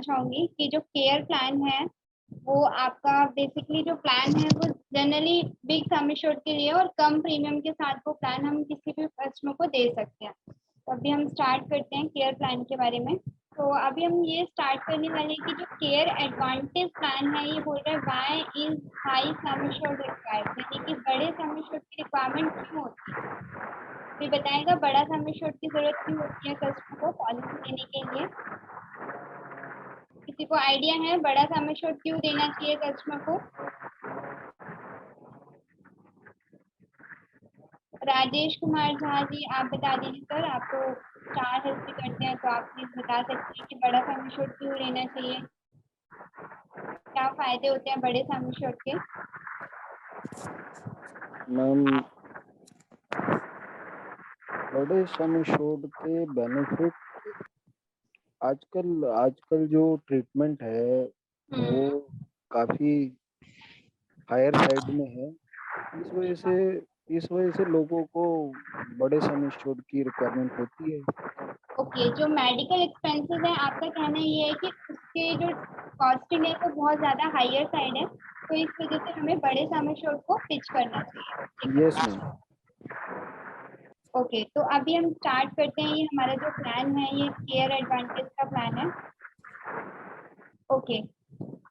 चाहूंगी कि जो केयर प्लान है वो आपका बेसिकली जो प्लान है वो जनरली बिग सम एश्योर्ड के लिए और कम प्रीमियम के साथ वो प्लान हम किसी भी कस्टमर को दे सकते हैं। तो अभी हम स्टार्ट करते हैं केयर प्लान के बारे में। तो अभी हम ये स्टार्ट करने वाले हैं कि जो केयर एडवांटेज प्लान है ये बोल रहा है why is high sum assured required, यानी कि बड़े सम एश्योर्ड की रिक्वायरमेंट क्यों होती है। तो ये बताएगा बड़ा सम एश्योर्ड की जरूरत क्यों होती है कस्टमर को पॉलिसी लेने के लिए। किसी को आइडिया है बड़ा सम एश्योर्ड क्यों देना चाहिए कस्टमर को? राजेश कुमार झा जी आप बता दीजिए सर, आप तो स्टार हेल्थ भी करते हैं तो आप प्लीज बता सकते हैं कि बड़ा सम एश्योर्ड क्यों लेना चाहिए, क्या फायदे होते हैं बड़े सम एश्योर्ड के? मैम, बड़े सम एश्योर्ड के बेनिफिट आजकल जो ट्रीटमेंट है वो काफी हायर साइड में है। इस वजह से लोगों को बड़े सम एश्योर्ड की रिक्वायरमेंट होती है। ओके, जो मेडिकल एक्सपेंसेस है आपका कहना ये है कि उसके जो कॉस्टिंग है वो बहुत ज्यादा हायर साइड है, तो इस वजह से हमें बड़े सम एश्योर्ड को पिच करना चाहिए, ठीक है? Yes ma'am. ओके, तो अभी हम स्टार्ट करते हैं। ये हमारा जो प्लान है ये केयर एडवांटेज का प्लान है। ओके,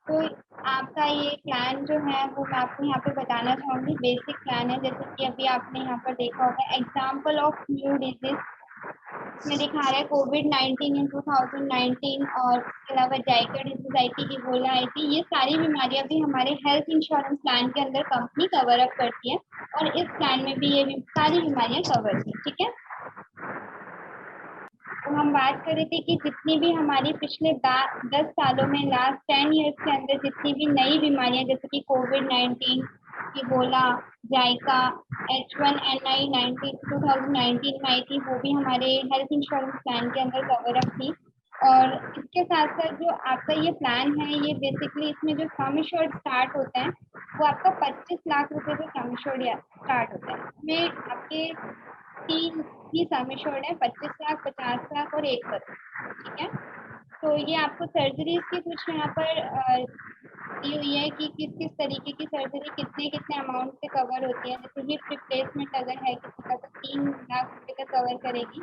तो आपका ये प्लान जो है वो मैं आपको यहाँ पे बताना चाहूंगी। बेसिक प्लान है, जैसे कि अभी आपने यहाँ पर देखा होगा एग्जाम्पल ऑफ न्यू डिजीज में दिखा रहा है कोविड-19 इन 2019 और इसके अलावा जाइका डिजीज आई थी, इबोला आई थी। ये सारी बीमारियां भी हमारे हेल्थ इंश्योरेंस प्लान के अंदर कंपनी कवर अप करती है और इस प्लान में भी ये सारी बीमारियां कवर थी, ठीक है? तो हम बात कर रहे थे कि जितनी भी हमारी पिछले 10 सालों में लास्ट 10 ईयर्स के अंदर जितनी भी नई बीमारियां जैसे कि कोविड-19, इबोला, जाइका, H1N1 2019 में आई थी, वो भी हमारे हेल्थ इंश्योरेंस प्लान के अंदर कवर अप थी। और इसके साथ साथ जो आपका ये प्लान है ये बेसिकली इसमें जो सम एश्योर्ड स्टार्ट होता है वो आपका 25 लाख रुपए से सम एश्योर्ड स्टार्ट होता है। इसमें आपके तीन ही सम एश्योर्ड है, 25 लाख, 50 लाख और 1 करोड़, ठीक है? तो ये आपको सर्जरीज की कुछ यहाँ पर दी हुई है कि किस किस तरीके की सर्जरी कितने कितने अमाउंट से कवर होती है। जैसे हिप रिप्लेसमेंट अगर है किसी का तो 3 लाख रुपए का कवर करेगी,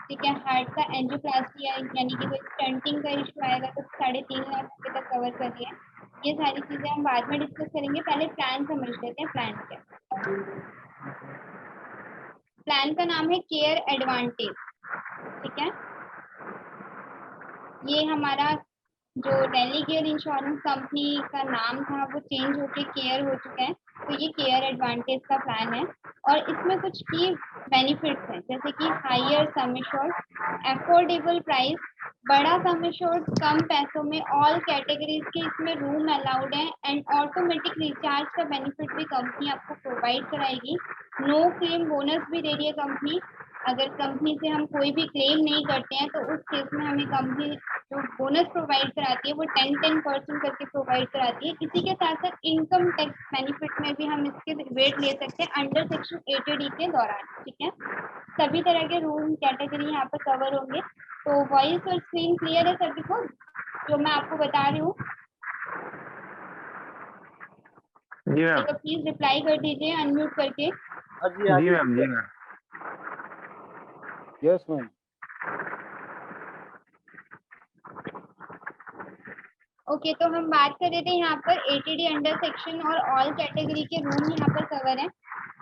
ठीक है? हार्ट का एंजियोप्लास्टी है यानी कि कोई स्टंटिंग का इशू आएगा तो 3.5 लाख रुपए तक कवर कर रही है। ये सारी चीजें हम बाद में डिस्कस करेंगे, पहले प्लान समझ लेते हैं। प्लान का नाम है केयर एडवांटेज, ठीक है? ये हमारा जो दिल्ली केयर इंश्योरेंस कंपनी का नाम था वो चेंज होके केयर हो चुका है, तो ये केयर एडवांटेज का प्लान है। और इसमें कुछ की बेनिफिट्स हैं जैसे कि higher sum assured, affordable price, बड़ा सम एश्योर्ड कम पैसों में, ऑल कैटेगरीज के इसमें रूम अलाउड है एंड ऑटोमेटिक रिचार्ज का बेनिफिट भी कंपनी आपको प्रोवाइड कराएगी। नो क्लेम बोनस भी दे रही है कंपनी। अगर कंपनी से हम कोई भी क्लेम नहीं करते हैं तो उस केस में हमें कंपनी जो बोनस प्रोवाइड कराती है वो 10% करके प्रोवाइड कराती है। इसी के साथ साथ इनकम टैक्स बेनिफिट में भी हम इसके वेट ले सकते हैं अंडर सेक्शन 80D के दौरान, ठीक है? सभी तरह के रूम कैटेगरी यहाँ पर कवर होंगे। तो वॉइस और स्क्रीन क्लियर है सभी को जो मैं आपको बता रही हूँ? जी मैम। तो प्लीज रिप्लाई कर दीजिए अनम्यूट करके। जी मैम। जी मैम। Yes ma'am. ओके, तो हम बात कर रहे थे यहाँ पर 80D अंडर सेक्शन और ऑल कैटेगरी के रूम यहाँ पर कवर है।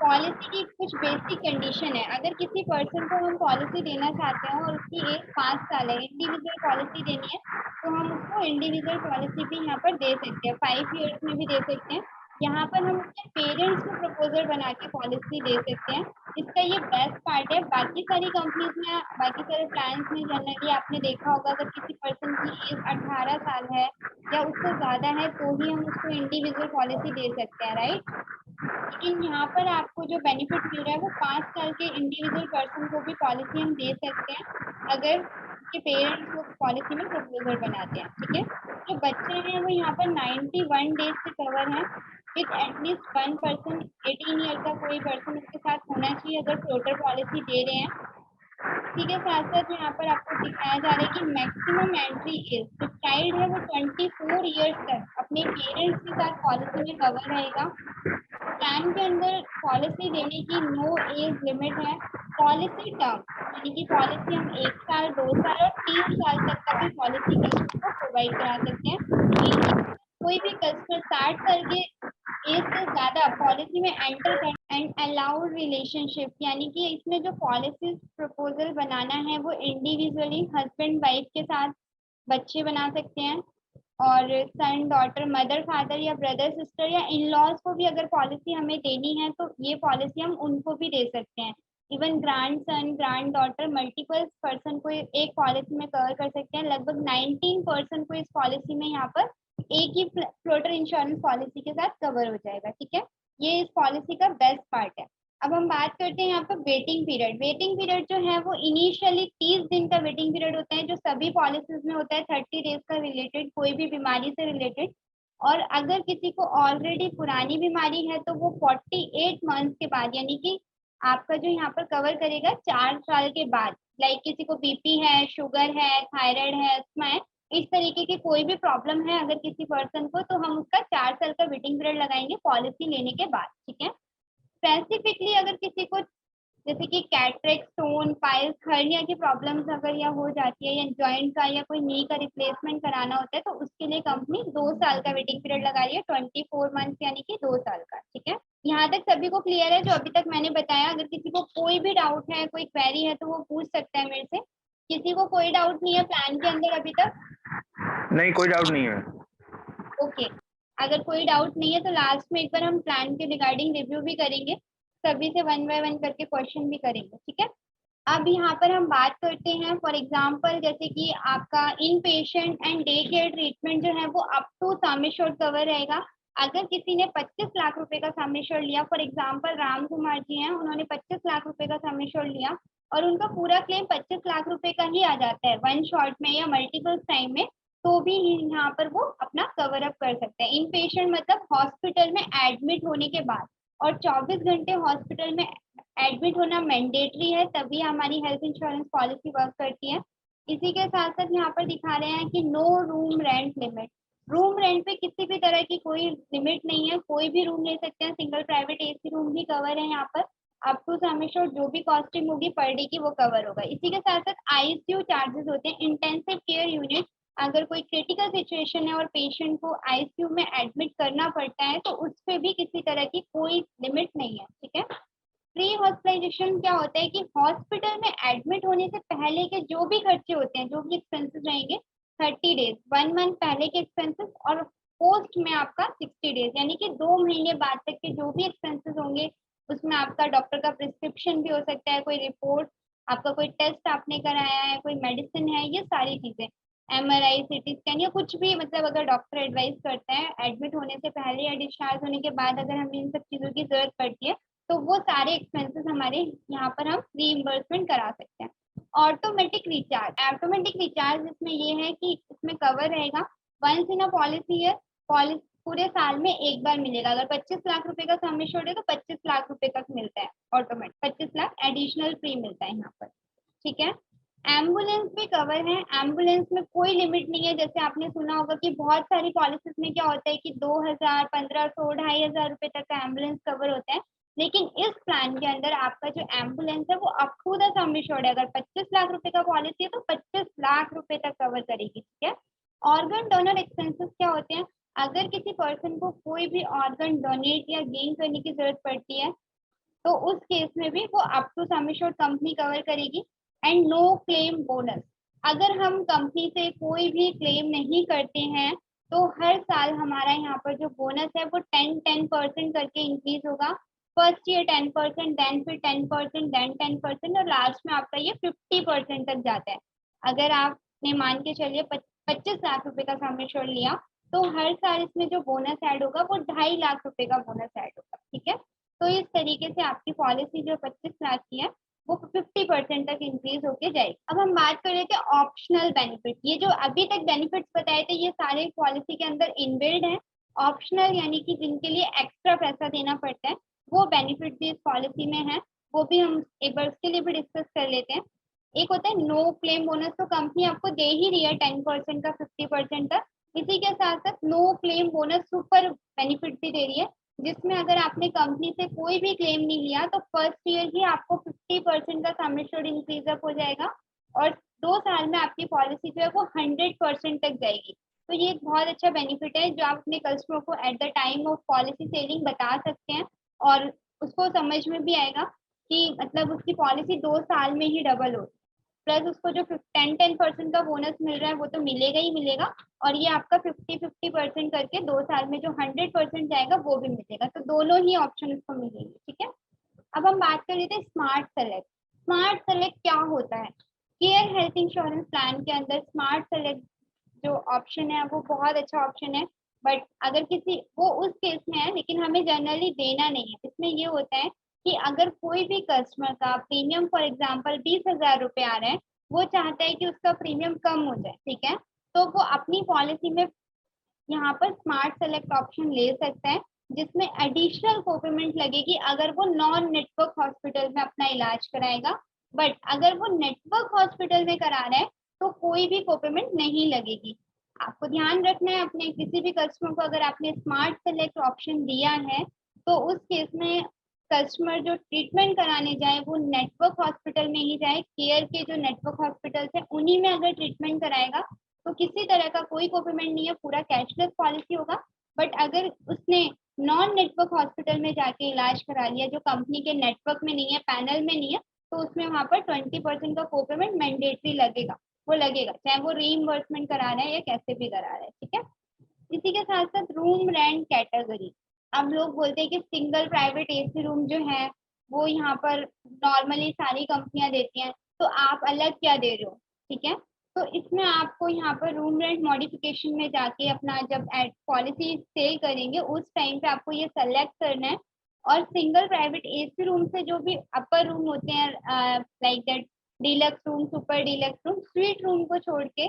पॉलिसी की कुछ बेसिक कंडीशन है। अगर किसी पर्सन को हम पॉलिसी देना चाहते हैं और उसकी एज 5 साल है, इंडिविजुअल पॉलिसी देनी है, तो हम उसको इंडिविजुअल पॉलिसी भी यहाँ पर दे सकते हैं, 5 ईयर्स में भी दे सकते हैं। यहाँ पर हम अपने पेरेंट्स को प्रपोजल बना के पॉलिसी दे सकते हैं। इसका ये बेस्ट पार्ट है। बाकी सारी कंपनीज में, बाकी सारे प्लान्स में जनरली आपने देखा होगा अगर किसी पर्सन की एज 18 साल है या उससे ज्यादा है तो ही हम उसको इंडिविजुअल पॉलिसी दे सकते हैं, राइट? लेकिन यहाँ पर आपको जो बेनिफिट मिल रहा है वो 5 साल के इंडिविजुअल पर्सन को भी पॉलिसी हम दे सकते हैं अगर उसके पेरेंट्स को पॉलिसी में प्रपोजल बनाते हैं, ठीक है? जो बच्चे हैं वो यहाँ पर 91 डेज से कवर है विथ एटलीस्ट 1 पर्सन, 18 ईयर का कोई पर्सन उसके साथ होना चाहिए अगर फ्लोटर पॉलिसी दे रहे हैं। इसी के साथ साथ यहाँ पर आपको दिखाया जा रहा है कि मैक्सिमम एंट्री इज, जो चाइल्ड है वो 24 ईयर्स तक अपने पेरेंट्स के साथ पॉलिसी में कवर रहेगा। प्लान के अंदर पॉलिसी देने की नो एज लिमिट है। पॉलिसी टर्म यानी कि पॉलिसी हम 1 साल, 2 साल और 3 साल तक का भी पॉलिसी कस्टमर को प्रोवाइड करा सकते हैं। लेकिन कोई भी कस्टमर 60 साल के एज से ज्यादा पॉलिसी में एंटर कर एंड अलाउड रिलेशनशिप, यानी कि इसमें जो पॉलिसी प्रपोजल बनाना है वो इंडिविजुअली हस्बैंड वाइफ के साथ बच्चे बना सकते हैं, और सन डॉटर, मदर फादर या ब्रदर सिस्टर या इन लॉज को भी अगर पॉलिसी हमें देनी है तो ये पॉलिसी हम उनको भी दे सकते हैं। Even grand son, grand daughter, multiple person को एक पॉलिसी में कवर कर सकते हैं। लगभग 19% को इस पॉलिसी में यहाँ पर एक ही फ्लोटर इंश्योरेंस पॉलिसी के साथ कवर हो जाएगा। ठीक है, ये इस पॉलिसी का बेस्ट पार्ट है। अब हम बात करते हैं यहाँ पर वेटिंग पीरियड। वेटिंग पीरियड जो है वो इनिशियली 30 दिन का वेटिंग पीरियड होता है, जो सभी पॉलिसीज में होता है, 30 डेज का रिलेटेड, कोई भी बीमारी से रिलेटेड। और अगर किसी को ऑलरेडी पुरानी बीमारी है तो वो 48 मंथ के बाद, यानी कि आपका जो यहाँ पर कवर करेगा 4 साल के बाद। लाइक किसी को बीपी है, शुगर है, थायराइड है, अस्थमा है, इस तरीके की कोई भी प्रॉब्लम है अगर किसी पर्सन को, तो हम उसका 4 साल का वेटिंग पीरियड लगाएंगे पॉलिसी लेने के बाद। ठीक है, स्पेसिफिकली अगर किसी को जैसे कि कैटरेक्ट, स्टोन, पाइल्स, हर्निया की प्रॉब्लम्स अगर या हो जाती है, या जॉइंट का या कोई नी का रिप्लेसमेंट कराना होता है, तो उसके लिए कंपनी 2 साल का वेटिंग पीरियड लगा रही है, 24 मंथ यानी कि 2 साल का। ठीक है, यहाँ तक सभी को क्लियर है जो अभी तक मैंने बताया? अगर किसी को कोई भी डाउट है, कोई क्वेरी है, तो वो पूछ सकता है मेरे से। किसी को कोई डाउट नहीं है प्लान के अंदर अभी तक? नहीं, कोई डाउट नहीं है। ओके, अगर कोई डाउट नहीं है तो लास्ट में एक बार हम प्लान के रिगार्डिंग रिव्यू भी करेंगे, सभी से 1 बाय 1 करके क्वेश्चन भी करेंगे। ठीक है, अब यहाँ पर हम बात करते हैं फॉर एग्जांपल, जैसे कि आपका inpatient and day care treatment जो है वो up to sum assured cover रहेगा। अगर किसी ने 25 लाख रुपए का सम एश्योर्ड लिया, फॉर एग्जांपल राम कुमार जी हैं, उन्होंने 25 लाख रुपए का सम एश्योर्ड लिया और उनका पूरा क्लेम 25 लाख रुपए का ही आ जाता है वन शॉट में या मल्टीपल टाइम में, तो भी यहाँ पर वो अपना कवर अप कर सकते हैं। इन पेशेंट मतलब हॉस्पिटल में एडमिट होने के बाद, और 24 घंटे हॉस्पिटल में एडमिट होना मैंडेटरी है, तभी हमारी हेल्थ इंश्योरेंस पॉलिसी वर्क करती है। इसी के साथ साथ यहाँ पर दिखा रहे हैं कि no room rent limit. Room rent पे किसी भी तरह की कोई लिमिट नहीं है, कोई भी रूम ले सकते हैं, सिंगल प्राइवेट एसी रूम भी कवर है यहाँ पर। अप टू सम एश्योर्ड जो भी कॉस्टिंग होगी पर डे की वो कवर होगा। इसी के साथ साथ आईसीयू चार्जेस होते हैं, इंटेंसिव केयर यूनिट। अगर कोई क्रिटिकल सिचुएशन है और पेशेंट को आईसीयू में एडमिट करना पड़ता है तो उस पर भी किसी तरह की कोई लिमिट नहीं है। ठीक है, प्री हॉस्पिटलाइजेशन क्या होता है कि हॉस्पिटल में एडमिट होने से पहले के जो भी खर्चे होते हैं, जो भी एक्सपेंसेस रहेंगे, 30 डेज 1 मंथ पहले के एक्सपेंसेस, और पोस्ट में आपका 60 डेज यानी कि 2 महीने बाद तक के जो भी एक्सपेंसेस होंगे, उसमें आपका डॉक्टर का प्रिस्क्रिप्शन भी हो सकता है, कोई रिपोर्ट, आपका कोई टेस्ट आपने कराया है, कोई मेडिसिन है, ये सारी चीजें, एमआरआई, सीटी स्कैन या कुछ भी, मतलब अगर डॉक्टर एडवाइस करता है एडमिट होने से पहले या डिस्चार्ज होने के बाद अगर हमें इन सब चीज़ों की जरूरत पड़ती है, तो वो सारे एक्सपेंसेस हमारे यहाँ पर हम रीइंबर्समेंट करा सकते हैं। ऑटोमेटिक रिचार्ज, ऑटोमेटिक रिचार्ज इसमें ये है कि इसमें कवर रहेगा once in a policy year, policy पूरे साल में एक बार मिलेगा। अगर 25 लाख रुपए का सम एश्योर्ड है तो 25 लाख रुपए तक मिलता है ऑटोमेटिक, 25 लाख एडिशनल फ्री मिलता है यहाँ पर। ठीक है, एम्बुलेंस भी कवर है, एम्बुलेंस में कोई लिमिट नहीं है। जैसे आपने सुना होगा कि बहुत सारी पॉलिसीज में क्या होता है कि 2000, 1500, 2500 रुपए तक का एम्बुलेंस कवर होता है, लेकिन इस प्लान के अंदर आपका जो एम्बुलेंस है वो up to the sum assured है। अगर 25 लाख रुपए का पॉलिसी है तो 25 लाख रुपए तक कवर करेगी। ठीक है, ऑर्गन डोनर एक्सपेंसेस क्या होते हैं? अगर किसी पर्सन को कोई भी ऑर्गन डोनेट या गेन करने की जरूरत पड़ती है तो उस केस में भी वो up to sum assured company cover करेगी। एंड नो क्लेम बोनस, अगर हम कंपनी से कोई भी क्लेम नहीं करते हैं तो हर साल हमारा यहाँ पर जो बोनस है वो 10% करके इंक्रीज होगा। फर्स्ट ईयर 10%, देन फिर 10%, देन 10%, और लास्ट में आपका ये 50% तक जाता है। अगर आपने मान के चलिए 25 लाख रुपए का सम एश्योर्ड लिया तो हर साल इसमें जो बोनस ऐड होगा वो 2.5 लाख रुपए का बोनस ऐड होगा। ठीक है, तो इस तरीके से आपकी पॉलिसी जो 25 लाख की है वो 50% तक इंक्रीज होके जाएगी। अब हम बात कर रहे थे ऑप्शनल बेनिफिट। ये जो अभी तक बेनिफिट्स बताए थे ये सारे पॉलिसी के अंदर इनबिल्ड है। ऑप्शनल यानी कि जिनके लिए एक्स्ट्रा पैसा देना पड़ता है, वो बेनिफिट भी इस पॉलिसी में है, वो भी हम एक बार उसके लिए भी डिस्कस कर लेते हैं। एक होता है नो क्लेम बोनस, तो कंपनी आपको दे ही रही है 10% का, 50% का। इसी के साथ साथ no claim bonus super benefit भी दे रही है, जिसमें अगर आपने कंपनी से कोई भी क्लेम नहीं लिया तो फर्स्ट ईयर ही आपको 50% का सम एश्योर्ड इंक्रीज अप हो जाएगा, और 2 साल में आपकी पॉलिसी जो है वो 100% तक जाएगी। तो ये एक बहुत अच्छा बेनिफिट है जो आप अपने कस्टमर को at the time of policy selling बता सकते हैं, और उसको समझ में भी आएगा कि मतलब उसकी पॉलिसी 2 साल में ही डबल हो, प्लस उसको जो 10% का बोनस मिल रहा है वो तो मिलेगा ही मिलेगा, और ये आपका 50-50% करके 2 साल में जो 100% जाएगा वो भी मिलेगा, तो दोनों ही ऑप्शन उसको मिलेंगे। ठीक है, अब हम बात कर लेते हैं स्मार्ट सेलेक्ट। स्मार्ट सेलेक्ट क्या होता है? केयर हेल्थ इंश्योरेंस प्लान के अंदर स्मार्ट सेलेक्ट जो ऑप्शन है वो बहुत अच्छा ऑप्शन है, बट अगर किसी वो उस केस में है, लेकिन हमें जनरली देना नहीं है। इसमें ये होता है कि अगर कोई भी कस्टमर का प्रीमियम फॉर एग्जांपल 20,000 रुपए आ रहे हैं, वो चाहता है कि उसका प्रीमियम कम हो जाए, ठीक है, तो वो अपनी पॉलिसी में यहाँ पर स्मार्ट सेलेक्ट ऑप्शन ले सकता है, जिसमें एडिशनल कोपेमेंट लगेगी अगर वो नॉन नेटवर्क हॉस्पिटल में अपना इलाज कराएगा, बट अगर वो नेटवर्क हॉस्पिटल में करा रहा है तो कोई भी कोपेमेंट नहीं लगेगी। आपको ध्यान रखना है अपने किसी भी कस्टमर को, अगर आपने स्मार्ट सेलेक्ट ऑप्शन दिया है तो उस केस में कस्टमर जो ट्रीटमेंट कराने जाए वो नेटवर्क हॉस्पिटल में ही जाए। केयर के जो नेटवर्क हॉस्पिटल है उन्हीं में अगर ट्रीटमेंट कराएगा तो किसी तरह का कोई कोपेमेंट नहीं है, पूरा कैशलेस पॉलिसी होगा। बट अगर उसने नॉन नेटवर्क हॉस्पिटल में जाके इलाज करा लिया जो कंपनी के नेटवर्क में नहीं है, पैनल में नहीं है, तो उसमें वहां पर 20% का कोपेमेंट मैंडेटरी लगेगा, वो लगेगा चाहे वो रीइंबर्समेंट करा रहा है या कैसे भी करा रहा है। ठीक है, इसी के साथ साथ रूम रेंट कैटेगरी। अब लोग बोलते हैं कि सिंगल प्राइवेट एसी रूम जो है वो यहाँ पर नॉर्मली सारी कंपनियां देती हैं, तो आप अलग क्या दे रहे हो? ठीक है, तो इसमें आपको यहाँ पर रूम रेंट मॉडिफिकेशन में जाके अपना जब एड पॉलिसी सेल करेंगे उस टाइम पे आपको ये सेलेक्ट करना है, और सिंगल प्राइवेट एसी रूम से जो भी अपर रूम होते हैं like that deluxe room, super deluxe room, suite room को छोड़ के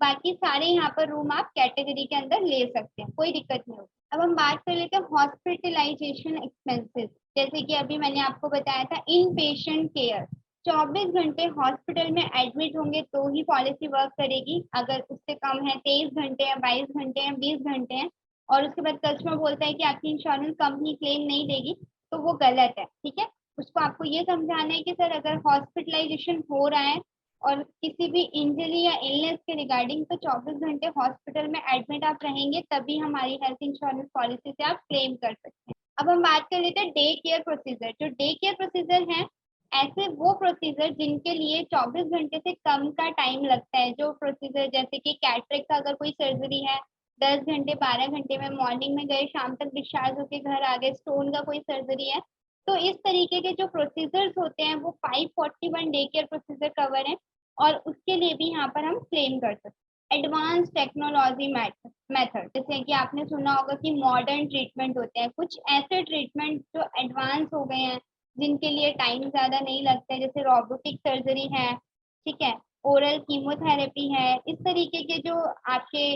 बाकी सारे यहाँ पर रूम आप कैटेगरी के अंदर ले सकते हैं, कोई दिक्कत नहीं होगी। अब हम बात कर लेते हैं हॉस्पिटलाइजेशन एक्सपेंसेस। जैसे कि अभी मैंने आपको बताया था इन पेशेंट केयर, 24 घंटे हॉस्पिटल में एडमिट होंगे तो ही पॉलिसी वर्क करेगी। अगर उससे कम है 23 घंटे हैं, 22 घंटे हैं, 20 घंटे हैं, और उसके बाद कस्टमर बोलता है कि आपकी इंश्योरेंस कंपनी क्लेम नहीं देगी, तो वो गलत है। ठीक है, उसको आपको ये समझाना है कि सर अगर हॉस्पिटलाइजेशन हो रहा है और किसी भी इंजरी या इलनेस के रिगार्डिंग, तो 24 घंटे हॉस्पिटल में एडमिट आप रहेंगे तभी हमारी हेल्थ इंश्योरेंस पॉलिसी से आप क्लेम कर सकते हैं। अब हम बात कर लेते हैं डे केयर प्रोसीजर। जो डे केयर प्रोसीजर है ऐसे वो प्रोसीजर जिनके लिए 24 घंटे से कम का टाइम लगता है। जो प्रोसीजर जैसे कि कैटरेक्ट का अगर कोई सर्जरी है 10 घंटे 12 घंटे में, मॉर्निंग में गए शाम तक डिस्चार्ज होके घर आ गए, स्टोन का कोई सर्जरी है, तो इस तरीके के जो प्रोसीजर्स होते हैं वो 541 डे केयर प्रोसीजर कवर है, और उसके लिए भी यहाँ पर हम क्लेम कर सकते हैं। एडवांस टेक्नोलॉजी मेथड, जैसे कि आपने सुना होगा कि मॉडर्न ट्रीटमेंट होते हैं, कुछ ऐसे ट्रीटमेंट जो एडवांस हो गए हैं जिनके लिए टाइम ज़्यादा नहीं लगता है, जैसे रोबोटिक सर्जरी है, ठीक है, ओरल कीमोथेरेपी है, इस तरीके के जो आपके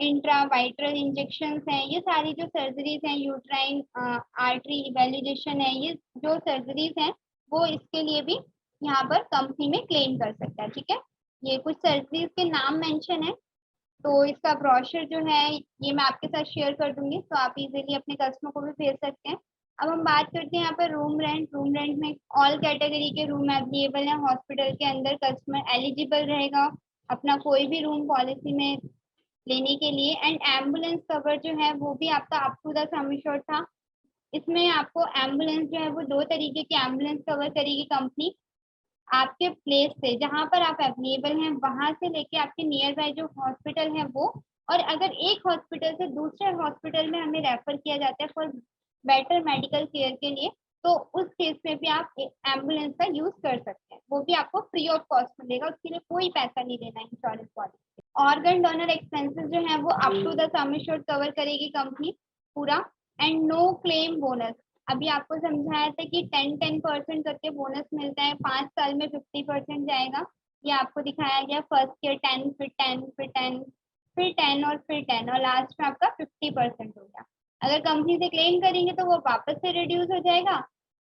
इंट्रावाइट्रल इंजेक्शंस हैं, ये सारी जो सर्जरीज हैं, यूट्राइन आर्टरी इवेल्युएशन है, ये जो सर्जरीज हैं वो इसके लिए भी यहाँ पर कंपनी में क्लेम कर सकता है। ठीक है, ये कुछ सर्जरीज के नाम मेंशन है, तो इसका ब्रोशर जो है ये मैं आपके साथ शेयर कर दूंगी, तो आप इजीली अपने कस्टमर को भी भेज सकते हैं। अब हम बात करते हैं यहाँ पर रूम रेंट। रूम रेंट में ऑल कैटेगरी के रूम अवेलेबल हैं हॉस्पिटल के अंदर, कस्टमर एलिजिबल रहेगा अपना कोई भी रूम पॉलिसी में लेने के लिए। एंड एम्बुलेंस कवर जो है वो भी आपका up to the sum assured था। इसमें आपको एम्बुलेंस जो है वो 2 तरीके की एम्बुलेंस कवर करेगी कंपनी, आपके प्लेस से जहाँ पर आप अवेलेबल हैं वहां से लेके आपके नियर बाय जो हॉस्पिटल है वो, और अगर एक हॉस्पिटल से दूसरे हॉस्पिटल में हमें रेफर किया जाता है फॉर बेटर मेडिकल केयर के लिए, तो उस केस में भी आप एम्बुलेंस का यूज कर सकते हैं, वो भी आपको फ्री ऑफ कॉस्ट मिलेगा, उसके लिए कोई पैसा नहीं देना insurance policy. Organ donor expenses जो है वो up to the sum assured cover करेगी कंपनी पूरा। एंड नो क्लेम बोनस, अभी आपको समझाया था कि 10% करके बोनस मिलता है, 5 साल में 50% जाएगा। ये आपको दिखाया गया फर्स्ट ईयर 10, फिर 10, फिर 10, फिर 10 और फिर 10, और लास्ट में आपका 50% हो गया। अगर कंपनी से क्लेम करेंगे तो वो वापस से रिड्यूस हो जाएगा,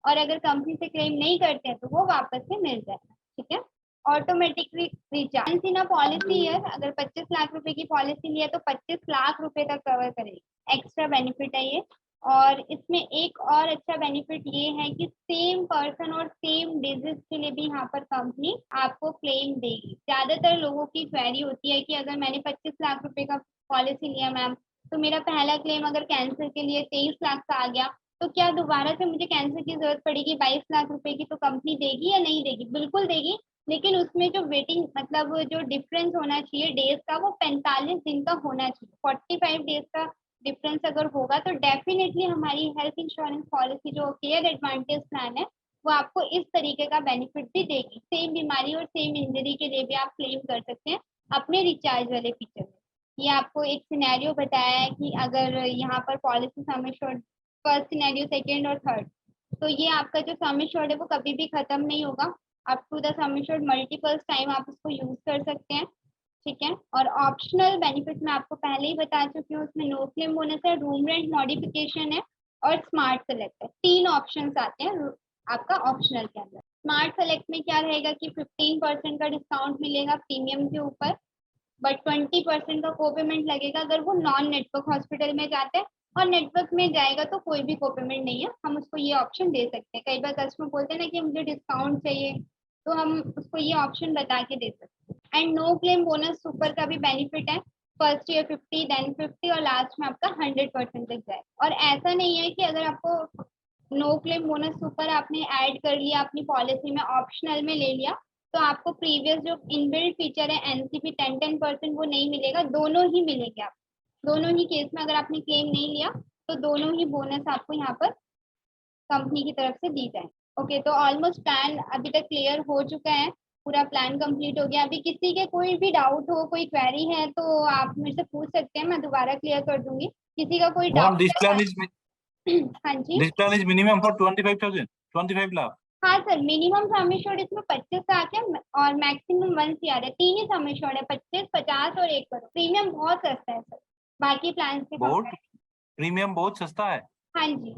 और अगर कंपनी से क्लेम नहीं करते हैं तो वो वापस से मिल जाएगा। ठीक है, automatically recharge in policy year, अगर 25 लाख रुपए की पॉलिसी लिया तो 25 लाख रुपए तक कवर करेगी, एक्स्ट्रा बेनिफिट है ये। और इसमें एक और अच्छा बेनिफिट ये है कि सेम पर्सन और सेम डिजीज के लिए भी यहाँ पर कंपनी आपको क्लेम देगी। ज्यादातर लोगों की क्वेरी होती है कि अगर मैंने 25 लाख रुपए का पॉलिसी लिया मैम, तो मेरा पहला क्लेम अगर कैंसर के लिए 23 लाख का आ गया, तो क्या दोबारा से मुझे कैंसर की जरूरत पड़ेगी 22 लाख रुपए की? तो कंपनी देगी या नहीं देगी? बिल्कुल देगी, लेकिन उसमें जो वेटिंग मतलब जो डिफरेंस होना चाहिए डेज का, वो 45 दिन का होना चाहिए। 45 डेज का डिफरेंस अगर होगा तो डेफिनेटली हमारी हेल्थ इंश्योरेंस पॉलिसी जो केयर एडवांटेज प्लान है वो आपको इस तरीके का बेनिफिट भी देगी। सेम बीमारी और सेम इंजरी के लिए भी आप क्लेम कर सकते हैं अपने रिचार्ज वाले फीचर में। ये आपको एक सिनेरियो बताया है कि अगर यहाँ पर policy sum assured first scenario, second और थर्ड, तो ये आपका जो सम एश्योर्ड है वो कभी भी खत्म नहीं होगा। Up to the sum assured multiple time आप इसको यूज कर सकते हैं, ठीक है। और ऑप्शनल बेनिफिट मैं आपको पहले ही बता चुकी हूँ, उसमें नो क्लेम बोनस है, रूम रेंट मॉडिफिकेशन है और स्मार्ट सेलेक्ट है। 3 ऑप्शंस आते हैं आपका ऑप्शनल के अंदर। स्मार्ट सेलेक्ट में क्या रहेगा कि 15% का डिस्काउंट मिलेगा प्रीमियम के ऊपर, बट 20% का को पेमेंट लगेगा अगर वो नॉन नेटवर्क हॉस्पिटल में जाते हैं, और नेटवर्क में जाएगा तो कोई भी को पेमेंट नहीं है, हम उसको ये ऑप्शन दे सकते हैं। कई बार कस्टमर बोलते हैं ना कि मुझे डिस्काउंट चाहिए, तो हम उसको ये ऑप्शन बता के दे सकते हैं। And no claim bonus super का भी बेनिफिट है, फर्स्ट ईयर 50, देन 50 और लास्ट में आपका 100% तक जाए। और ऐसा नहीं है कि अगर आपको नो क्लेम बोनस सुपर आपने ऐड कर लिया अपनी पॉलिसी में, ऑप्शनल में ले लिया, तो आपको प्रीवियस जो इनबिल्ट फीचर है एनसीपी 10% वो नहीं मिलेगा, दोनों ही मिलेंगे। आप दोनों ही केस में अगर आपने क्लेम नहीं लिया तो दोनों ही बोनस आपको यहाँ पर कंपनी की तरफ से दी जाए। ओके, तो ऑलमोस्ट प्लान अभी तक क्लियर हो चुका है, पूरा प्लान कंप्लीट हो गया। अभी किसी के कोई भी डाउट हो, कोई क्वेरी है तो आप मेरे से पूछ सकते हैं, मैं दोबारा क्लियर कर दूंगी। किसी का कोई Ma'am, डाउट है? हाँ जी, this plan is minimum for 25,000, 25 lakh. हाँ सर, मिनिमम सम एश्योर्ड इसमें 25 लाख है और मैक्सिमम 1 CR है। 3 ही सम एश्योर्ड है, 25, 50 और 1 करोड़। प्रीमियम बहुत सस्ता है सर बाकी प्लान से बहुत कंपेयर। प्रीमियम बहुत सस्ता है। हाँ जी,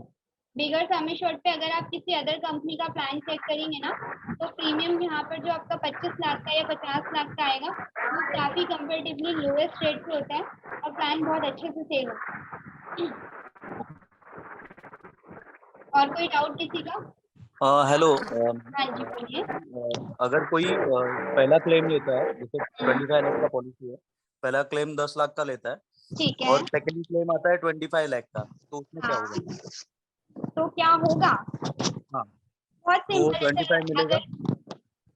बिगर सम एश्योर्ड पे अगर आप किसी अदर कंपनी का प्लान चेक करेंगे ना, तो प्रीमियम यहाँ पर जो आपका 25 लाख का या 50 लाख का आएगा वो काफी कंपेरेटिवली लोएस्ट रेट पे होता है और प्लान बहुत अच्छे से सेल होता है। और कोई डाउट किसी का? हेलो। हाँ जी बोलिए। अगर कोई पहला क्लेम लेता है, जैसे 25 लाख का पॉलिसी है, पहला क्लेम 10 लाख का लेता है ठीक है। और सेकंड क्लेम आता है 25 लाख का, तो उसमें क्या हाँ, होगा? तो क्या होगा? हाँ, बहुत तो सिंपल है 25 सर। मिलेगा। अगर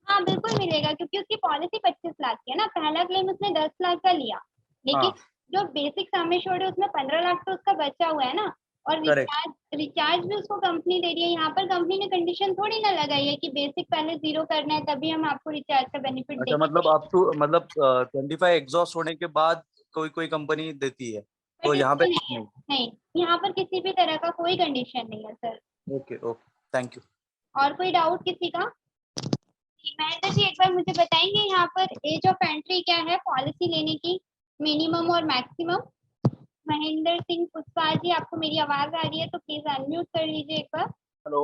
हाँ बिल्कुल मिलेगा, क्योंकि उसकी पॉलिसी 25 लाख की है ना, पहला क्लेम उसने 10 लाख का लिया, लेकिन हाँ, जो बेसिक सम एश्योर्ड है उसमें 15 लाख तो उसका बचा हुआ है ना। और करेक्ट। रिचार्ज भी उसको कंपनी दे रही है। यहाँ पर कंपनी ने कंडीशन थोड़ी ना लगाई है कि बेसिक पहले 0 करना है तभी हम आपको रिचार्ज का बेनिफिट अच्छा, देंगे। मतलब अप टू मतलब 25 एग्जॉस्ट होने के बाद कोई कोई कंपनी देती है, तो यहाँ पे कंडीशन नहीं है, नहीं। नहीं, यहाँ पर किसी भी तरह का कोई कंडीशन नहीं है sir. Okay okay, thank you. और कोई डाउट किसी का? महेंद्र जी एक बार मुझे बताएंगे यहाँ पर एज ऑफ एंट्री क्या है पॉलिसी लेने की, मिनिमम और मैक्सिमम? महेंद्र सिंह पुष्पा जी, आपको मेरी आवाज आ रही है तो प्लीज अनम्यूट कर लीजिए एक बार। हेलो।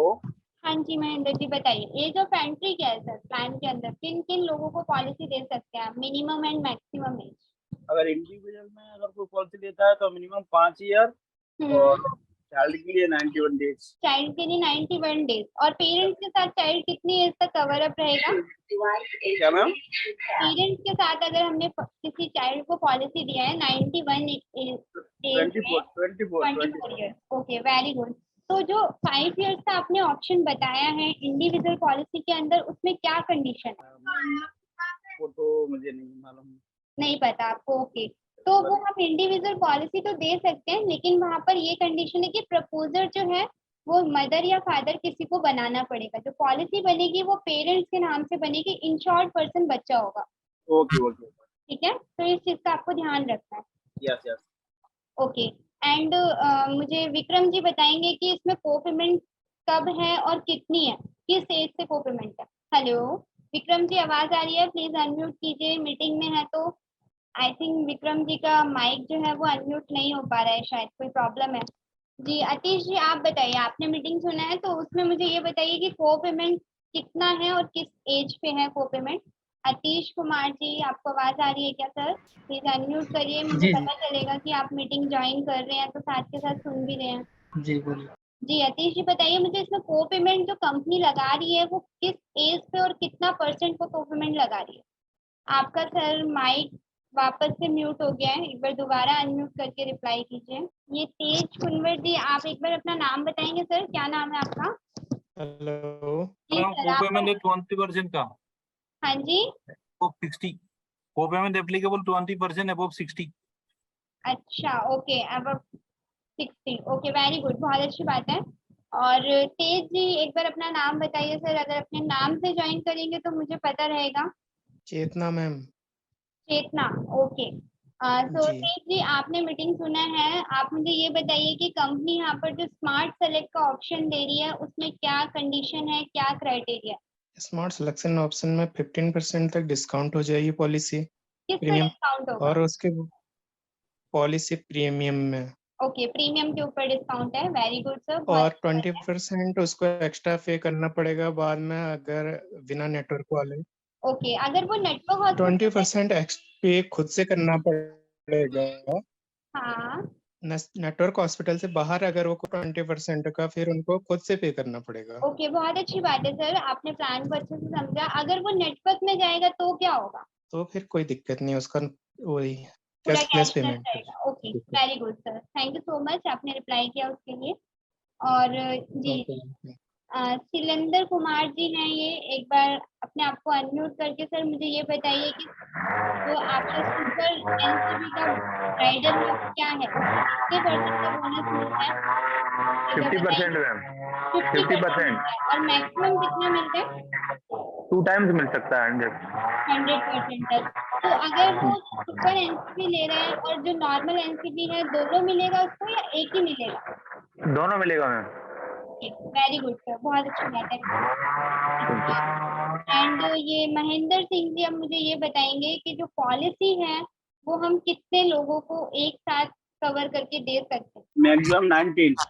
हाँ जी महेंद्र जी बताइए, एज ऑफ एंट्री क्या है सर प्लान के अंदर? किन किन लोगों को पॉलिसी दे सकते हैं आप, मिनिमम एंड मैक्सिमम एज? अगर इंडिविजुअल में अगर कोई पॉलिसी लेता है तो मिनिमम 5 ईयर, और चाइल्ड के लिए 91 डेज। चाइल्ड के लिए 91 डेज। और पेरेंट्स के साथ चाइल्ड कितनी एज तक कवर अप रहेगा? क्या मैम? पेरेंट्स के साथ अगर हमने किसी चाइल्ड को पॉलिसी दिया है 91 age 24 years, okay very good. तो जो 5 इयर्स का आपने ऑप्शन बताया है इंडिविजुअल पॉलिसी के अंदर, उसमें क्या कंडीशन है? वो तो मुझे नहीं मालूम। नहीं पता आपको? ओके, तो वो हम इंडिविजुअल पॉलिसी तो दे सकते हैं, लेकिन वहाँ पर ये कंडीशन है कि प्रपोजर जो है वो मदर या फादर किसी को बनाना पड़ेगा। जो पॉलिसी बनेगी वो पेरेंट्स के नाम से बनेगी, इंश्योर्ड पर्सन बच्चा होगा। ओके ओके, ठीक है, तो इस चीज का आपको ध्यान रखना है। Yes yes. ओके, एंड मुझे विक्रम जी बताएंगे कि इसमें को पेमेंट कब है और कितनी है, किस एज से को पेमेंट है? हेलो विक्रम जी, आवाज आ रही है? प्लीज अनम्यूट कीजिए, मीटिंग में है तो। आई थिंक विक्रम जी का माइक जो है वो अनम्यूट नहीं हो पा रहा है, शायद कोई प्रॉब्लम है। जी आतिश जी आप बताइए, आपने मीटिंग सुना है तो उसमें मुझे ये बताइए कि को पेमेंट कितना है और किस एज पे है को पेमेंट? अतीश कुमार जी, आपको आवाज आ रही है क्या सर? प्लीज अनम्यूट करिए, मुझे जी पता चलेगा कि आप मीटिंग ज्वाइन कर रहे हैं तो साथ के साथ सुन भी रहे हैं। जी बोलिए। जी अतीश जी बताइए मुझे, इसमें को पेमेंट जो कंपनी लगा रही है वो किस एज पे और कितना परसेंट को पेमेंट लगा रही है? आपका सर माइक वापस से म्यूट हो गया है, एक बार दोबारा अनम्यूट करके रिप्लाई कीजिए। ये तेज कुंवर जी, आप एक बार अपना नाम बताएंगे सर, क्या नाम है आपका? हेलो। जी मैम सर को आप। पेमेंट है 20% का, हाँ जी। अबव 60। को पेमेंट एप्लीकेबल 20% अबव 60। अच्छा ओके, अब 60, ओके वेरी गुड, बहुत अच्छी बात है। और तेज जी एक बार अपना नाम बताइए सर, अगर अपने नाम से ज्वाइन करेंगे तो मुझे पता रहेगा। चेतना मैम। चेतना, ओके। तो जी। तेज जी आपने मीटिंग सुना है, आप मुझे ये बताइए कि कंपनी यहाँ पर जो स्मार्ट सेलेक्ट का ऑप्शन दे रही है उसमें क्या कंडीशन है, क्या क्राइटेरिया? स्मार्ट सिलेक्शन ऑप्शन में 15% तक डिस्काउंट हो जाएगी पॉलिसी किस पे प्रीमियम, डिस्काउंट होगा? और उसके पॉलिसी प्रीमियम में, ओके प्रीमियम के ऊपर डिस्काउंट है, वेरी गुड सर, बहुत और अच्छी बात है। 20% उसको एक्स्ट्रा पे करना पड़ेगा बाद में अगर बिना नेटवर्क वाले। ओके अगर वो नेटवर्क हॉस्पिटल से। 20% पे खुद से करना पड़ेगा। हाँ नेटवर्क हॉस्पिटल से बाहर अगर वो 20% का, फिर उनको खुद से पे करना पड़ेगा। ओके बहुत अच्छी बात है सर, आपने प्लान को अच्छे से समझा। अगर वो नेटवर्क में जाएगा तो क्या होगा? तो फिर कोई दिक्कत नहीं है, उसका वही पूरा कैशलेस कैशलेस पेमेंट है। रहेगा, okay very good sir, thank you so much, आपने रिप्लाई किया उसके लिए। और जी ओके। शिलेंदर कुमार जी हैं ये, एक बार अपने आप को अनम्यूट करके सर मुझे ये बताइए कि जो आपका सुपर एनसीबी का राइडर है वो क्या है, उसको कितने परसेंट का बोनस मिलता है? एक बार 50% बताइए। मैम। 50% 50%। मिलता है और मैक्सिमम कितना मिलता है? 2 टाइम्स मिल सकता है 100। 100% तक। तो अगर वो सुपर एनसीबी ले रहा है और जो नॉर्मल एनसीबी है, दोनों मिलेगा उसको या एक ही मिलेगा? दोनों मिलेगा मैम। वेरी गुड सर, बहुत अच्छी बात है। एंड ये महेंद्र सिंह जी अब मुझे ये बताएंगे कि जो पॉलिसी है वो हम कितने लोगों को एक साथ कवर करके दे सकते हैं? Maximum 19।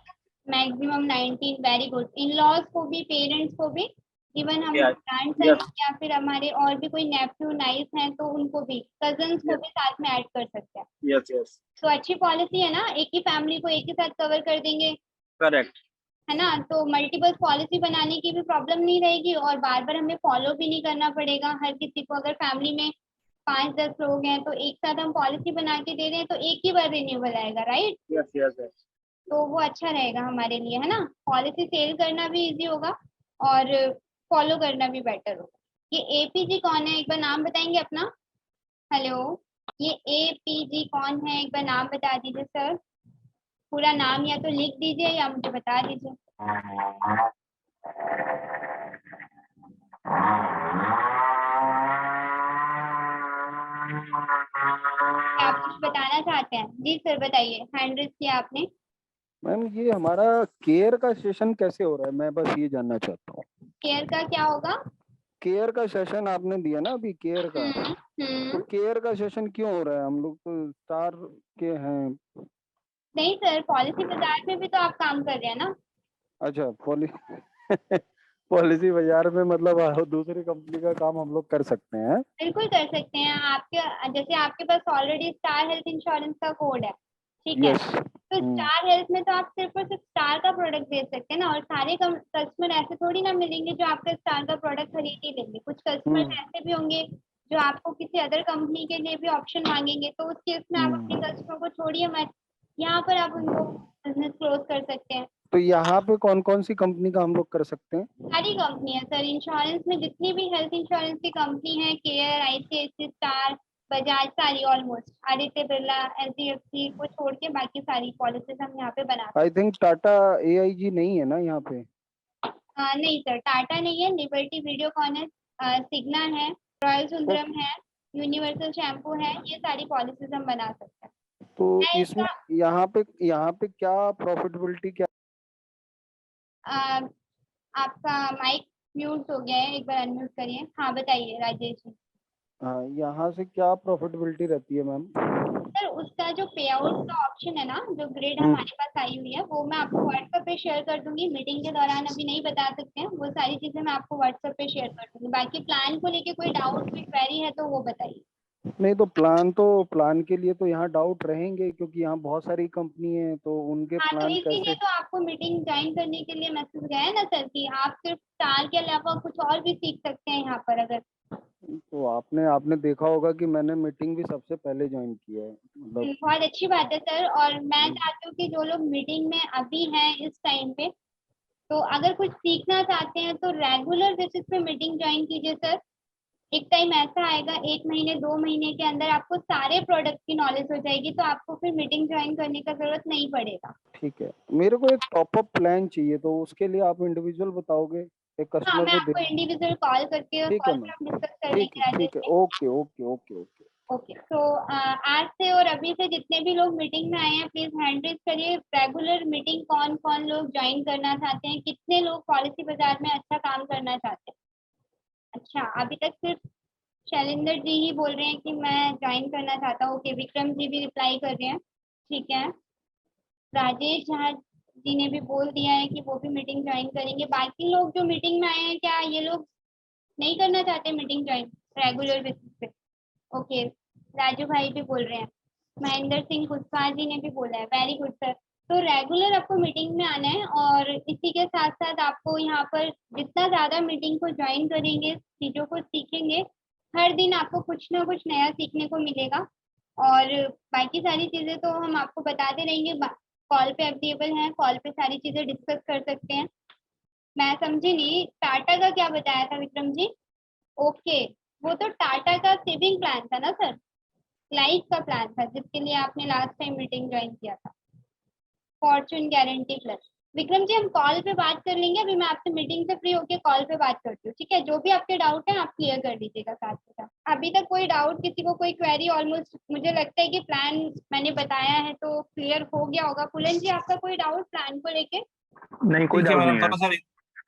Maximum 19, very good. In laws को भी, पेरेंट्स को भी, इवन हम यस ग्रैंडसन यस या फिर हमारे और भी कोई नेफ्यू नाइस हैं तो उनको भी, कजन्स को भी साथ में ऐड कर सकते हैं। यस यस तो अच्छी पॉलिसी है ना, एक ही फैमिली को एक ही साथ कवर कर देंगे, करेक्ट। है ना? तो मल्टीपल पॉलिसी बनाने की भी प्रॉब्लम नहीं रहेगी और बार बार हमें फॉलो भी नहीं करना पड़ेगा हर किसी को। अगर फैमिली में 5-10 लोग हैं तो एक साथ हम पॉलिसी बना के दे रहे हैं तो एक ही बार रिन्यूअल आएगा, राइट? यस यस यस तो वो अच्छा रहेगा हमारे लिए, है ना? पॉलिसी सेल करना भी इजी होगा और फॉलो करना भी बेटर होगा। ये एपीजी कौन है, एक बार नाम बताएंगे अपना? हेलो, ये एपीजी कौन है, एक बार नाम बता दीजिए सर। पूरा नाम या तो लिख दीजिए या मुझे बता दीजिए। क्या आप कुछ बताना चाहते हैं? जी सर बताइए, हैंड रेज किया आपने। मैम ये हमारा केयर का सेशन कैसे हो रहा है, मैं बस ये जानना चाहता हूँ। केयर का क्या होगा? केयर का सेशन आपने दिया ना अभी, केयर का, तो केयर का सेशन क्यों हो रहा है? हम लोग तो स्टार के हैं। नहीं सर, पॉलिसी बाजार में भी तो आप काम कर रहे हैं ना। अच्छा पॉलिसी बाजार में मतलब दूसरी कंपनी का काम हम लोग कर सकते हैं? बिल्कुल कर सकते हैं। आपके जैसे आपके पास ऑलरेडी स्टार हेल्थ इंश्योरेंस का कोड है, ठीक है? यस। तो स्टार हेल्थ में तो आप सिर्फ और सिर्फ स्टार का प्रोडक्ट दे सकते हैं ना, और सारे कस्टमर ऐसे थोड़ी ना मिलेंगे जो आपका स्टार का प्रोडक्ट खरीद ही लेंगे। कुछ कस्टमर ऐसे भी होंगे जो आपको किसी अदर कंपनी के लिए भी ऑप्शन मांगेंगे, तो उस केस में आप अपने कस्टमर को छोड़िए मत, यहाँ पर आप उनको बिजनेस क्लोज कर सकते हैं। तो यहाँ पे कौन कौन सी कंपनी का हम लोग कर सकते हैं? सारी कंपनी है सर, इंश्योरेंस में जितनी भी हेल्थ इंश्योरेंस की कंपनी है, केयर, आईसीआईसी, स्टार, बजाज, सारी ऑलमोस्ट, आदित्य बिरला, एचडीएफसी को छोड़ के बाकी सारी पॉलिसीज हम यहाँ पे बनाते आई थिंक टाटा एआईजी नहीं है ना यहाँ पे? हैं। नहीं सर, टाटा नहीं है, लिबर्टी वीडियोकॉन है, सिग्ना है, रॉयल सुंदरम है, यूनिवर्सल शैम्पू है, ये सारी पॉलिसीज हम बना सकते हैं। तो मैं इसमें इसका यहाँ पे क्या प्रॉफिटेबिलिटी क्या? आपका माइक म्यूट हो गया है, एक बार अनम्यूट करिए। हाँ बताइए राजेश जी। हाँ, यहाँ से क्या प्रॉफिटेबिलिटी रहती है मैम? सर उसका जो पे आउट का ऑप्शन है ना, जो ग्रिड हमारे पास आई हुई है, वो मैं आपको व्हाट्सएप पे शेयर कर दूंगी। मीटिंग के दौरान अभी नहीं बता सकते हैं, वो सारी चीजें मैं आपको व्हाट्सएप पे शेयर कर दूंगी। बाकी प्लान को लेके कोई डाउट, कोई क्वेरी है तो वो बताइए। नहीं तो प्लान के लिए तो यहाँ डाउट रहेंगे, क्योंकि यहाँ बहुत सारी कंपनी है, तो उनके हाँ, तो प्लान इसीलिए कैसे। तो आपको मीटिंग ज्वाइन करने के लिए मैसेज गया है ना सर, कि आप सिर्फ स्टार के अलावा कुछ और भी सीख सकते हैं यहाँ पर। अगर तो आपने देखा होगा कि मैंने मीटिंग भी सबसे पहले ज्वाइन किया है, मतलब। बहुत अच्छी बात है सर। और मैं चाहती हूँ कि जो लोग मीटिंग में अभी हैं इस टाइम पे, तो अगर कुछ सीखना चाहते हैं तो रेगुलर बेसिस पे मीटिंग ज्वाइन कीजिए सर। एक टाइम ऐसा आएगा, 1 महीने 2 महीने के अंदर आपको सारे प्रोडक्ट की नॉलेज हो जाएगी, तो आपको फिर मीटिंग ज्वाइन करने का जरूरत नहीं पड़ेगा। ठीक है, मेरे को एक टॉप अप प्लान चाहिए, तो उसके लिए आप इंडिविजुअल बताओगे एक हाँ, कस्टमर मैं को आपको दे। इंडिविजुअल कॉल करके, ठीक है कॉल मैम, पे हम डिस्कस कर ठीक लेंगे है, राजेश ठीक है, जी। Okay okay okay okay. Okay, तो आज से और अभी से जितने भी लोग मीटिंग में आए हैं, प्लीज हैंड रेज करिए। रेगुलर मीटिंग कौन कौन लोग ज्वाइन करना चाहते हैं, कितने लोग पॉलिसी बाजार में अच्छा काम करना चाहते हैं। अच्छा, अभी तक सिर्फ शैलेंद्र जी ही बोल रहे हैं कि मैं ज्वाइन करना चाहता हूँ। ओके, विक्रम जी भी रिप्लाई कर रहे हैं, ठीक है। राजेश झा जी ने भी बोल दिया है कि वो भी मीटिंग ज्वाइन करेंगे। बाकी लोग जो मीटिंग में आए हैं, क्या ये लोग नहीं करना चाहते मीटिंग ज्वाइन रेगुलर बेसिस पे? ओके, राजू भाई भी बोल रहे हैं, महेंद्र सिंह कुशवाहा जी ने भी बोला है, वेरी गुड सर। तो रेगुलर आपको मीटिंग में आना है, और इसी के साथ साथ आपको यहाँ पर जितना ज़्यादा मीटिंग को ज्वाइन करेंगे, चीज़ों को सीखेंगे, हर दिन आपको कुछ ना कुछ नया सीखने को मिलेगा। और बाकी सारी चीज़ें तो हम आपको बताते रहेंगे, कॉल पे अवेलेबल हैं, कॉल पे सारी चीज़ें डिस्कस कर सकते हैं। मैं समझी नहीं, टाटा का क्या बताया था विक्रम जी? ओके, वो तो टाटा का सेविंग प्लान था ना सर, लाइफ का प्लान था, जिसके लिए आपने लास्ट टाइम मीटिंग ज्वाइन किया था, Fortune guarantee plus. Vikram ji, हम कॉल पे बात कर लेंगे, अभी मैं आपसे मीटिंग से फ्री होके कॉल पे बात करती हूँ, ठीक है? जो भी आपके डाउट है आप क्लियर कर दीजिएगा साथ के साथ। अभी तक कोई डाउट, किसी को कोई क्वेरी? ऑलमोस्ट मुझे लगता है कि प्लान मैंने बताया है तो क्लियर हो गया होगा। पुलन जी, आपका कोई डाउट प्लान को लेके? नहीं, कोई ठीक है डाउट मैडम, नहीं है।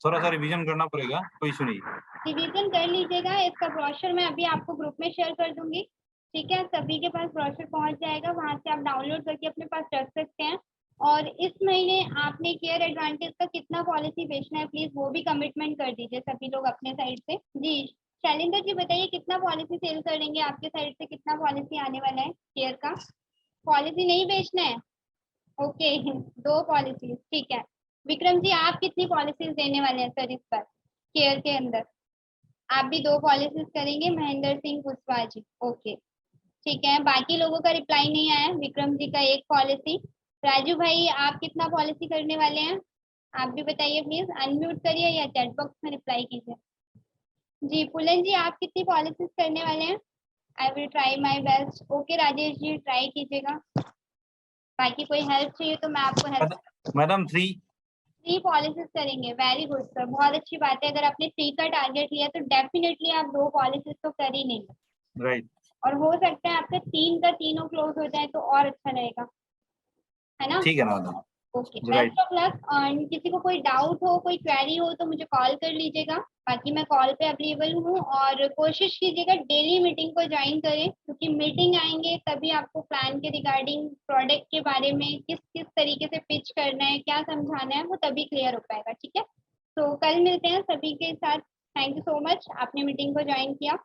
थोड़ा सा रिवीजन करना पड़ेगा, कोई इशू नहीं। रिवीजन कर लीजिएगा। इसका ब्रोशर मैं अभी आपको ग्रुप में शेयर कर दूंगी, ठीक है? सभी के पास ब्रोशर पहुंच जाएगा, वहां से आप डाउनलोड करके अपने पास रख सकते हैं। और इस महीने आपने केयर एडवांटेज का कितना पॉलिसी बेचना है, प्लीज वो भी कमिटमेंट कर दीजिए सभी लोग अपने साइड से। जी शैलेंद्र जी, बताइए कितना पॉलिसी सेल करेंगे आपके साइड से, कितना पॉलिसी आने वाला है केयर का? पॉलिसी नहीं बेचना है? ओके, 2 पॉलिसीज, ठीक है। विक्रम जी, आप कितनी पॉलिसीज देने वाले हैं सर इस पर केयर के अंदर? आप भी 2 पॉलिसीज करेंगे, महेंद्र सिंह कुशवाहा जी। ओके, ठीक है। बाकी लोगों का रिप्लाई नहीं आया। विक्रम जी का 1 पॉलिसी। राजू भाई, आप कितना पॉलिसी करने वाले हैं? आप भी बताइए प्लीज, अनम्यूट करिए या चैट बॉक्स में रिप्लाई कीजिए। जी पुलन जी, आप कितनी पॉलिसीज करने वाले हैं? I will try my best. Okay Rajesh ji, try कीजिएगा। बाकी कोई हेल्प चाहिए तो मैं आपको हेल्प। मैडम 3 पॉलिसीज करेंगे, वेरी गुड सर, बहुत अच्छी बात है। अगर आपने 3 का टारगेट लिया तो डेफिनेटली आप 2 पॉलिसीज तो कर ही लेंगे, राइट, और हो सकता है आपके 3 का तीनों क्लोज हो जाए तो और अच्छा रहेगा, है ना? ठीक है ना madam. Okay, right, best of luck. और किसी को कोई डाउट हो, कोई क्वेरी हो तो मुझे कॉल कर लीजिएगा। बाकी मैं कॉल पे अवेलेबल हूँ, और कोशिश कीजिएगा डेली मीटिंग को ज्वाइन करें, क्योंकि मीटिंग आएंगे तभी आपको प्लान के रिगार्डिंग, प्रोडक्ट के बारे में किस किस तरीके से पिच करना है, क्या समझाना है, वो तभी क्लियर हो पाएगा, ठीक है? तो कल मिलते हैं सभी के साथ। थैंक यू सो मच, आपने मीटिंग को ज्वाइन किया।